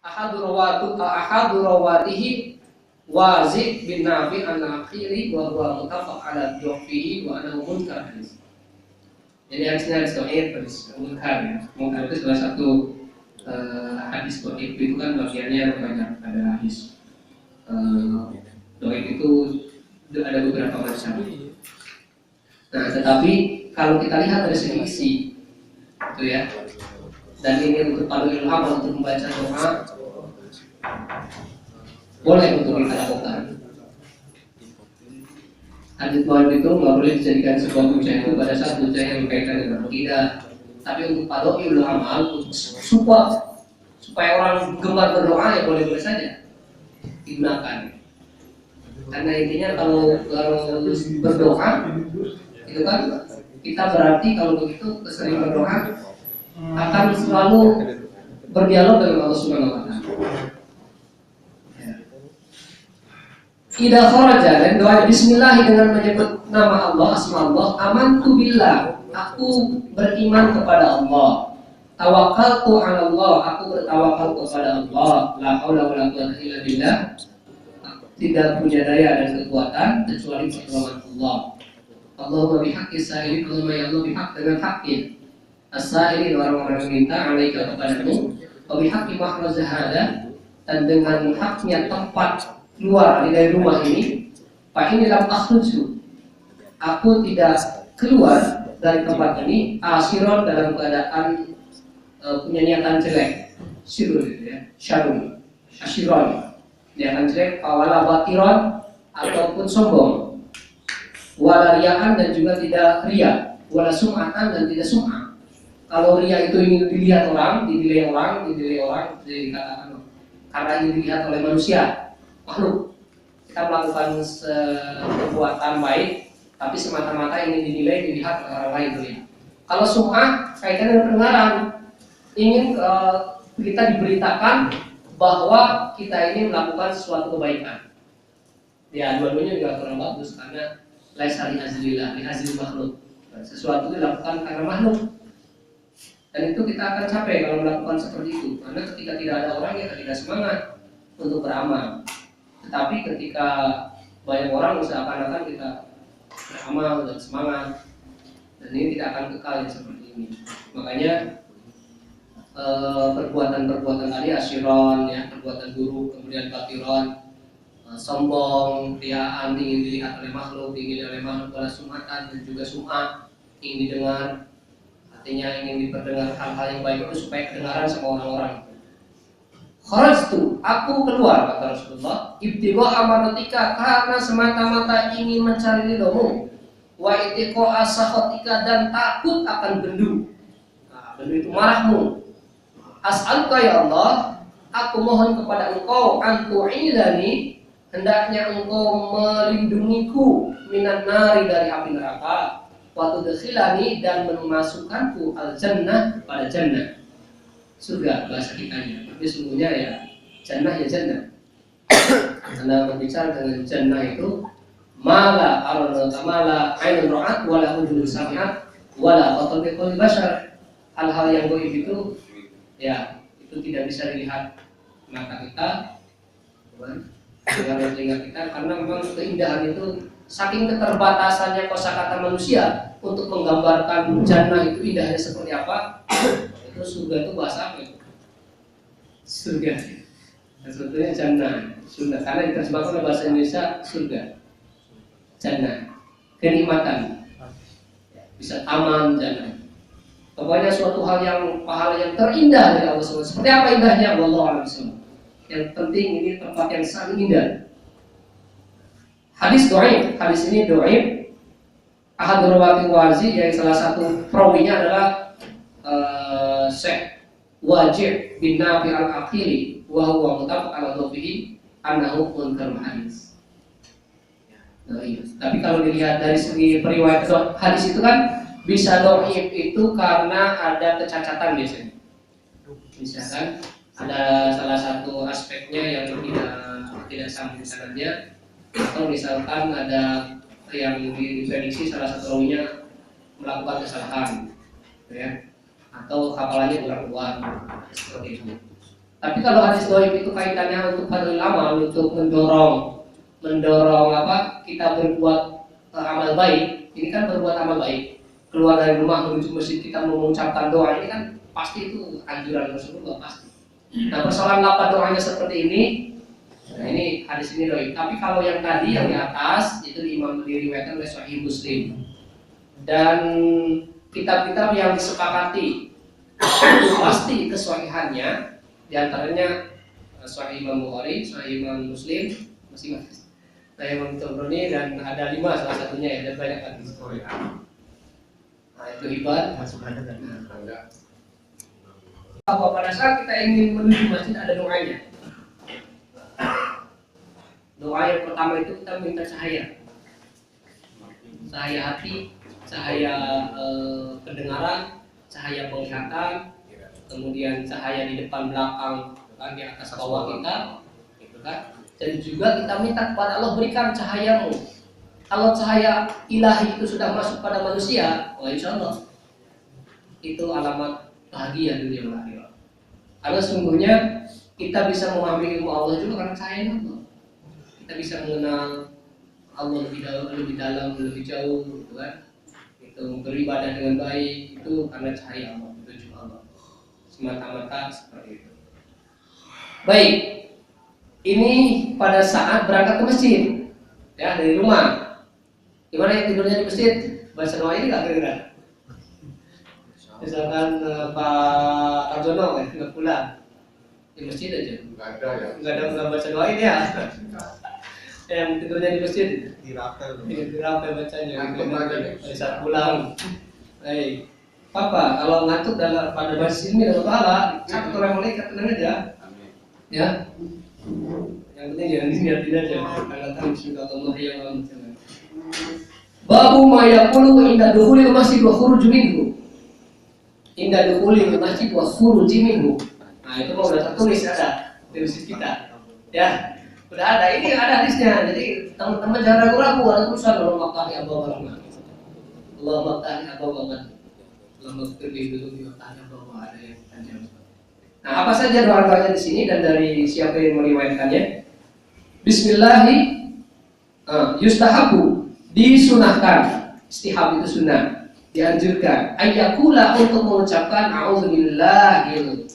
ahadu rawatihi Wazid bin Nafi al-Akhiri wa huwa mutafaq ala dhufihi wa anahu munkar hadis. Jadi hadisnya hadis dhaif, hadis munkar ya. Munkar itu salah satu hadis dhaif itu kan bagiannya banyak, ada hadis dhaif itu ada beberapa macam. Nah, tetapi kalau kita lihat dari segi isi itu ya. Dan ini untuk paling ilham untuk membaca doa boleh untuk kita lakukan. Hadis dhaif itu nggak boleh dijadikan sebuah hujah itu pada saat hujah yang berkaitan dengan akidah. Tapi untuk padoiul amal, supaya orang gemar berdoa ya boleh-boleh saja digunakan. Karena intinya kalau berdoa itu kan kita berarti kalau begitu sering berdoa akan selalu berdialog dengan Allah Subhanahu wa taala. Idza kharaja, dan doa bismillah dengan menyebut nama Allah, asma Allah, amantu billah, aku beriman kepada Allah. Tawakkaltu 'ala Allah, aku bertawakal kepada Allah. La haula wala quwwata illa billah. Tidak punya daya dan kekuatan kecuali pertolongan Allah. Allahumma bihaqqi sa'ilin, Allahumma ya Allah bihaq dengan haknya. As-sa'ilin, orang-orang yang minta alaika kepadamu, wa bihaqqi makhraja hada, dan dengan haknya tempat keluar dari rumah ini, Pak ini lam akhruju, aku tidak keluar dari tempat ini, asiron dalam keadaan punya niatan jelek, sirul ya, syarul, asiron, niatan jelek, awala batiron ataupun sombong, wala riyaan dan juga tidak riya, wala sum'atan dan tidak sum'ah. Kalau riya itu ingin dilihat orang, dinilai orang, jadi dikatakan karena ingin dilihat oleh manusia. Makhluk, kita melakukan perbuatan baik, tapi semata-mata ingin dinilai, dilihat oleh orang lain dulu. Kalau sum'ah kaitannya dengan pendengaran, ingin kita diberitakan bahwa kita ini melakukan sesuatu kebaikan. Ya, dua-duanya juga kurang bagus karena laisa li azlillah, li azlil makhluk. Sesuatu itu dilakukan karena makhluk. Dan itu kita akan capek kalau melakukan seperti itu, karena ketika tidak ada orang kita tidak semangat untuk beramal. Tetapi ketika banyak orang seakan-akan kita beramal dan semangat, dan ini tidak akan kekal ya seperti ini. Makanya perbuatan-perbuatan tadi asyiron ya, perbuatan buruk, kemudian batiron, sombong, riaan, ingin dilihat oleh makhluk, wala sum'atan dan juga sum'ah, ingin didengar, artinya ingin diperdengar hal-hal yang baik itu supaya kedengaran sama orang-orang. Kharajtu, aku keluar kata Rasulullah, ibtigha amaratika, karena semata-mata ingin mencari ridhomu, wa itiqa asakhatika, dan takut akan bendu. Nah, bendu itu marahmu. As'aluka ya Allah, aku mohon kepada engkau antu'idani, hendaknya engkau melindungiku minan nari, dari api neraka, wa tudkhilani, dan memasukkanku al-jannah, pada jannah, surga bahasa kitanya. Tapi sungguhnya ya jannah ya jannah. Karena berbicara dengan jannah itu mala ainun ra'at wala udhun sami'at wala khatar bi qalbi bashar. Hal-hal yang gaib itu ya itu tidak bisa dilihat mata kita, dengan telinga kita, karena memang keindahan itu saking keterbatasannya kosakata manusia untuk menggambarkan jannah itu indahnya seperti apa. Itu surga itu bahasa apa itu? Surga. Dan sebetulnya jannah, surga, karena diterjemahkan oleh bahasa Indonesia surga. Jannah, kenikmatan. Bisa taman jannah. Pokoknya suatu hal yang pahala yang terindah dari Allah SWT. Seperti apa indahnya? Wallahu a'lam bishawab. Yang penting ini tempat yang sangat indah. Hadis dhaif, hadis ini dhaif. Ahad rawati Wazi, yang salah satu perawinya adalah Syekh Wajib bin Nafi al-Akhiri, wa huwa mutafaq ala dhafihi annahu munkar hadis. Nah, iya. Tapi kalau dilihat dari segi periwayat hadis itu kan bisa dhaif itu karena ada kecacatan biasanya. Misalkan ada salah satu aspeknya yang tidak sambung sanadnya, atau misalkan ada yang diprediksi salah satu rawinya melakukan kesalahan, ya, atau hafalannya kurang kuat seperti itu. Tapi kalau hadis dhaif itu kaitannya untuk fadlul amal, untuk mendorong apa kita berbuat amal baik. Ini kan berbuat amal baik, keluar dari rumah menuju masjid kita mengucapkan doa, ini kan pasti itu anjuran Rasulullah pasti. Nah, persoalan lapan doanya seperti ini, nah ini hadis ini dhaif. Tapi kalau yang tadi yang di atas itu diriwayatkan oleh Sahih Muslim dan kitab-kitab yang disepakati itu pasti kesahihannya, diantaranya Sahih Imam Bukhari, Sahih Imam Muslim, masing-masing. Nah, Imam Tabrani dan ada 5 salah satunya ya, dan banyak lagi. Nah, itu hebat. Bahwa pada saat kita ingin menuju masjid ada doanya. Doa yang pertama itu kita minta cahaya hati, cahaya pendengaran, cahaya penglihatan, kemudian cahaya di depan belakang, di atas bawah kita, gitu kan? Dan juga kita minta kepada Allah, berikan cahayamu. Kalau cahaya ilahi itu sudah masuk pada manusia, wah insya Allah itu alamat bahagia dunia dan akhirat. Karena sesungguhnya kita bisa memahami ilmu Allah juga karena cahaya Allah. Kita bisa mengenal Allah lebih dalam, lebih jauh, gitu kan? Itu beribadah dengan baik itu karena cahaya Allah, petunjuk Allah. Semata-mata seperti itu. Baik, ini pada saat berangkat ke masjid, ya dari rumah. Gimana yang tidurnya di masjid? Baca doa ini nggak kira-kira? Misalkan Pak Arjono nggak pulang di masjid aja. Nggak ada baca doa ini ya. Yang tidurnya di masjid. Dirapel bacanya. Pada saat pulang. Baik. Papa, kalau ngantuk pada masjid ini ada pahala, catat oleh malaikat, tenang aja. Ya. Yang penting jangan diniatin aja. Karena tahu bismillahirrahmanirrahim yang Allah. Babu ma yaqulu inda dukhulil masjid wa khuruj minhu. Inda dukhulil masjid wa khuruj minhu. Nah, itu mau udah tertulis ada di masjid kita. Ya. Udah ada, ini ada hadisnya. Jadi teman-teman jangan ragu-ragu, ada tulisan Allah maqtani Abu Bakar. Allah maqtani Abu Bakar. Allah maqtani dulu di maqtani Abu Bakar, ada yang panjang. Nah, apa saja doa-doanya di sini dan dari siapa yang meriwayatkannya? Bismillahi yustahabu, disunahkan. Istihab itu sunnah, dianjurkan. Ayyakula untuk mengucapkan a'udzubillahil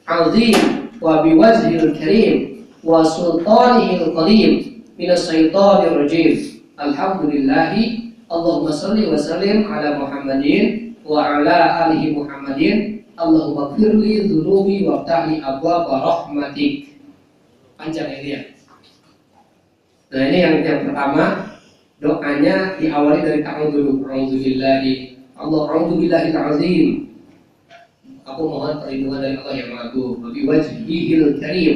azim wa biwajhil karim wa sultanihil qadim minas syaitonir rajim. Alhamdulillahi Allahumma shalli wa sallim ala Muhammadin wa ala alihi Muhammadin. Allahumma gfirli dzunubi wa ftahli abwaaba rahmatik. Panjang ini ya. Nah, ini yang pertama, doanya diawali dari ta'awudzu. A'udzubillahi, Allah a'udzubillahil azim. Aku mohon perlindungan dari Allah yang Maha Agung. Wa biwajhihil karim,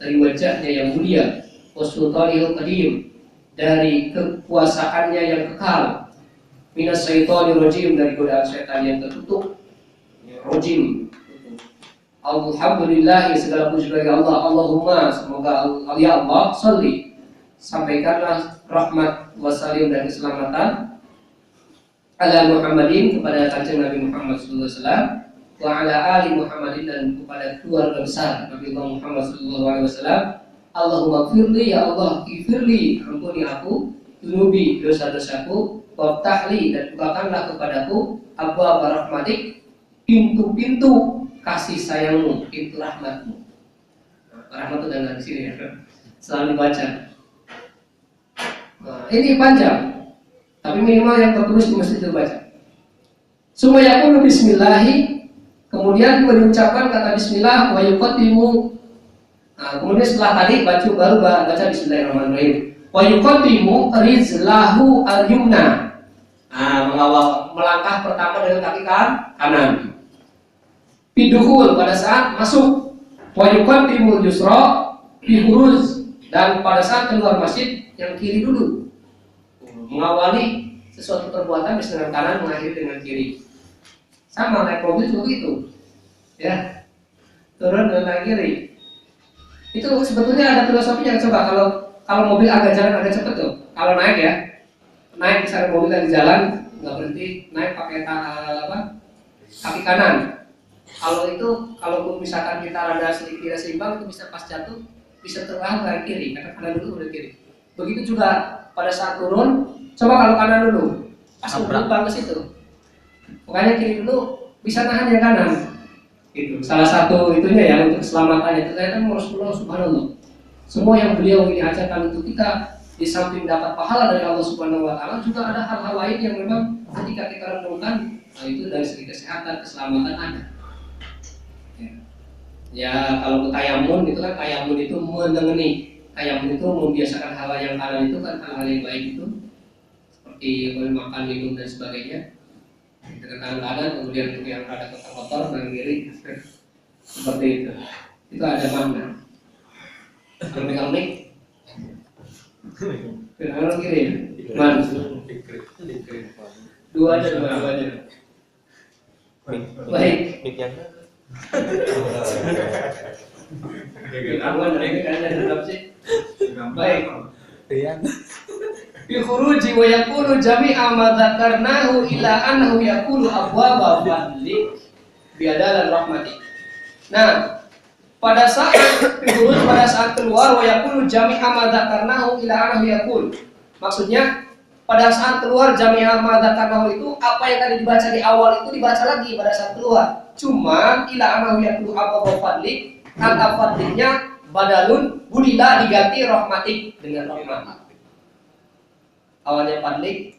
dari wajahnya yang mulia. Wa sultanihil qadim, dari kekuasaannya yang kekal. Minas syaitonir rajim, dari godaan setan yang tertutup. Rajim. Alhamdulillah, segala puji bagi Allah. Allahumma, semoga ya Allah, sholli, sampaikanlah rahmat wassalim dan keselamatan ala Muhammadin, kepada kanjeng Nabi Muhammad SAW, wa ala ali Muhammadin, dan kepada keluarga besar Nabi Muhammad SAW. Allahumma gfirli, ya Allah, gfirli, ampuni aku, dunubi, dosa-dosaku, waftahli, dan bukakanlah kepadaku abwaab rahmatik, pintu-pintu kasih sayangmu, pintu rahmatmu. Rahmat itu dan di sini ya, selalu dibaca. Nah, ini panjang, tapi minimal yang tertulis di masjid itu baca. Sumayakulu bismillahi, kemudian mengucapkan kata bismillah, wa yuqaddimu. Nah, kemudian setelah tadi baru baca bismillahirrahmanirrahim. Wa yuqaddimu rizlahu al-yumna. Nah, mengawal melangkah pertama dengan kaki kanan. Bidukhul, pada saat masuk. Wa yuqaddimul yusra bi khuruz, dan pada saat keluar masjid yang kiri dulu. Mengawali sesuatu perbuatan dengan kanan, mengakhiri dengan kiri. Sama naik mobil juga begitu. Ya. Turun dengan kiri. Itu sebetulnya ada filosofinya. Coba kalau mobil agak jalan agak cepat tuh. Kalau naik ya. Naik misalnya mobil lagi jalan, enggak berhenti, naik pakai kaki kanan. Kalau misalkan kita rada sedikit tidak seimbang, itu bisa pas jatuh bisa terang ke kiri, karena kanan dulu udah kiri. Begitu juga pada saat turun, coba kalau kanan dulu, pas terbang ke situ. Makanya kiri dulu bisa nahan yang kanan. Itu salah satu itunya ya untuk keselamatan itu. Saya kan Rasulullah Subhanallah. Semua yang beliau ini ajarkan untuk kita, di samping dapat pahala dari Allah Subhanahu Wa Taala, juga ada hal-hal lain yang memang ketika kita renungkan, nah itu dari segi kesehatan, keselamatan ada. Ya kalau tayamun itu kan, tayamun itu menengeni, tayamun itu membiasakan hal yang kanan itu kan hal-hal yang baik itu, seperti makan, minum dan sebagainya dengan tangan kanan, kemudian untuk yang ada kotor dan kiri seperti itu ada makna. Keramik kanan kiri man dua aja. Baik. Aman dari kanan tetap sih. Baik. Bi khuruji wa yakunu jami'a ma dzakarnahu ila annahu yakunu abwaba fadli bi adalan rahmati. Nah, pada saat keluar wa yakunu jami'a ma dzakarnahu ila annahu yakun. Maksudnya pada saat keluar jami'a ma dzakarnahu itu apa yang tadi dibaca di awal itu dibaca lagi pada saat keluar. Cuma ila annahu yakunu abwaba fadli, kata fadlinya badalun budila diganti rahmatik dengan rahmat. Awalnya fadlik